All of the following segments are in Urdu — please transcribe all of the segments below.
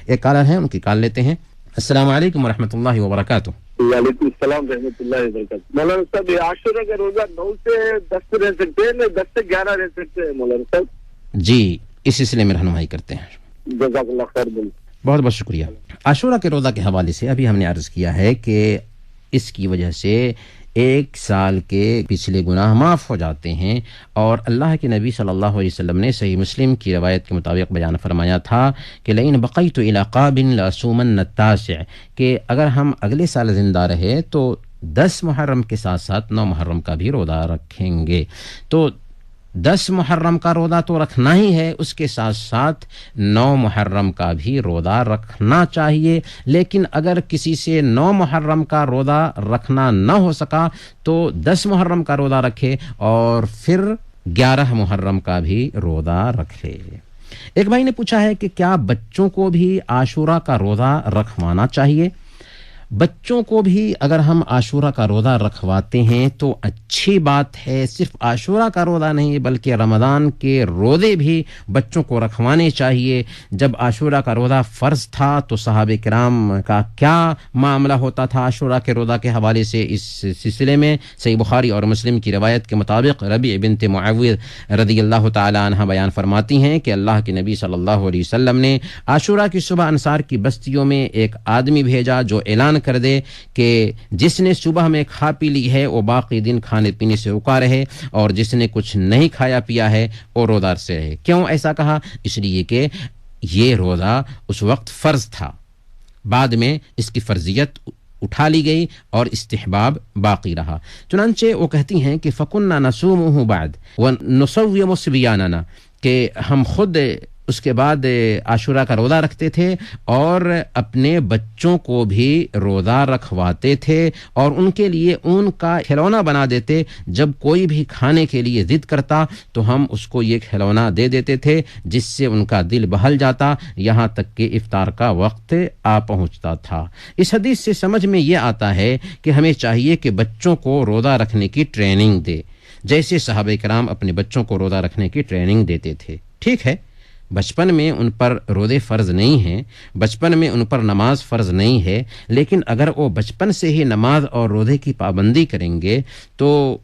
ایک کالر ہے، ان کی کال لیتے ہیں۔ السلام علیکم ورحمۃ اللہ وبرکاتہ۔ وعلیکم السلام رحمۃ اللہ وبرکاتہ۔ مولانا صاحب یہ عاشورہ کا روزہ 9 سے 10 رہ سکتے ہیں، 10 سے 11 رہ سکتے ہیں مولانا صاحب؟ جی، اس سلسلے میں رہنمائی کرتے ہیں۔ جزاک اللہ خیر۔ بہت بہت شکریہ۔ عاشورہ کے روزہ کے حوالے سے ابھی ہم نے عرض کیا ہے کہ اس کی وجہ سے 1 سال کے پچھلے گناہ معاف ہو جاتے ہیں، اور اللہ کے نبی صلی اللہ علیہ وسلم نے صحیح مسلم کی روایت کے مطابق بیان فرمایا تھا کہ لئن بقیت الی قابن لأصومن التاسع، کہ اگر ہم اگلے سال زندہ رہے تو 10 محرم کے ساتھ ساتھ 9 محرم کا بھی روزہ رکھیں گے۔ تو 10 محرم کا روزہ تو رکھنا ہی ہے، اس کے ساتھ ساتھ 9 محرم کا بھی روزہ رکھنا چاہیے۔ لیکن اگر کسی سے 9 محرم کا روزہ رکھنا نہ ہو سکا تو 10 محرم کا روزہ رکھے اور پھر 11 محرم کا بھی روزہ رکھے۔ ایک بھائی نے پوچھا ہے کہ کیا بچوں کو بھی عاشورہ کا روزہ رکھوانا چاہیے؟ بچوں کو بھی اگر ہم عاشورہ کا روزہ رکھواتے ہیں تو اچھی بات ہے۔ صرف عاشورہ کا روزہ نہیں بلکہ رمضان کے روزے بھی بچوں کو رکھوانے چاہیے۔ جب عاشورہ کا روزہ فرض تھا تو صحابہ کرام کا کیا معاملہ ہوتا تھا عاشورہ کے روزہ کے حوالے سے، اس سلسلے میں صحیح بخاری اور مسلم کی روایت کے مطابق ربیع بنت معاویہ رضی اللہ تعالی عنہ بیان فرماتی ہیں کہ اللہ کے نبی صلی اللہ علیہ وسلم نے عاشورہ کی صبح انصار کی بستیوں میں ایک آدمی بھیجا جو اعلان کر دے کہ جس نے صبح میں کھا پی لی ہے وہ باقی دن کھانے پینے سے رکا رہے، اور جس نے کچھ نہیں کھایا پیا ہے وہ روزہ سے رہے۔ کیوں ایسا کہا؟ اس لیے کہ یہ روزہ اس وقت فرض تھا، بعد میں اس کی فرضیت اٹھا لی گئی اور استحباب باقی رہا۔ چنانچہ وہ کہتی ہیں کہ فَكُنَّا نَصُومُهُ بَعْدَ وَنُصَوِّمُ صِبْيَانَنَا، کہ ہم خود اس کے بعد عاشورہ کا روزہ رکھتے تھے اور اپنے بچوں کو بھی روزہ رکھواتے تھے، اور ان کے لیے اون کا کھلونا بنا دیتے۔ جب کوئی بھی کھانے کے لیے ضد کرتا تو ہم اس کو یہ کھلونا دے دیتے تھے جس سے ان کا دل بہل جاتا، یہاں تک کہ افطار کا وقت آ پہنچتا تھا۔ اس حدیث سے سمجھ میں یہ آتا ہے کہ ہمیں چاہیے کہ بچوں کو روزہ رکھنے کی ٹریننگ دے، جیسے صحابہ کرام اپنے بچوں کو روزہ رکھنے کی ٹریننگ دیتے تھے۔ ٹھیک ہے، بچپن میں ان پر روزے فرض نہیں ہیں، بچپن میں ان پر نماز فرض نہیں ہے، لیکن اگر وہ بچپن سے ہی نماز اور روزے کی پابندی کریں گے تو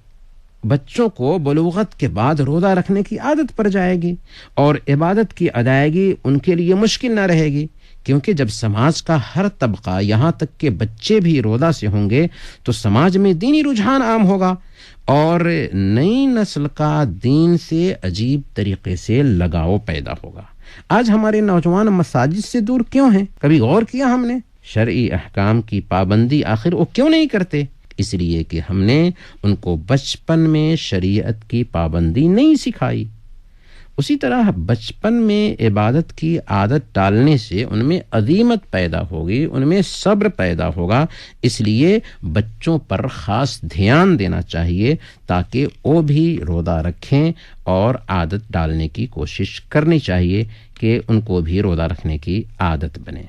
بچوں کو بلوغت کے بعد روزہ رکھنے کی عادت پڑ جائے گی، اور عبادت کی ادائیگی ان کے لیے مشکل نہ رہے گی، کیونکہ جب سماج کا ہر طبقہ یہاں تک کہ بچے بھی روزہ سے ہوں گے تو سماج میں دینی رجحان عام ہوگا، اور نئی نسل کا دین سے عجیب طریقے سے لگاؤ پیدا ہوگا۔ آج ہمارے نوجوان مساجد سے دور کیوں ہیں؟ کبھی غور کیا ہم نے؟ شرعی احکام کی پابندی آخر وہ کیوں نہیں کرتے؟ اس لیے کہ ہم نے ان کو بچپن میں شریعت کی پابندی نہیں سکھائی۔ اسی طرح بچپن میں عبادت کی عادت ڈالنے سے ان میں عزیمت پیدا ہوگی، ان میں صبر پیدا ہوگا۔ اس لیے بچوں پر خاص دھیان دینا چاہیے تاکہ وہ بھی روزہ رکھیں، اور عادت ڈالنے کی کوشش کرنی چاہیے کہ ان کو بھی روزہ رکھنے کی عادت بنے۔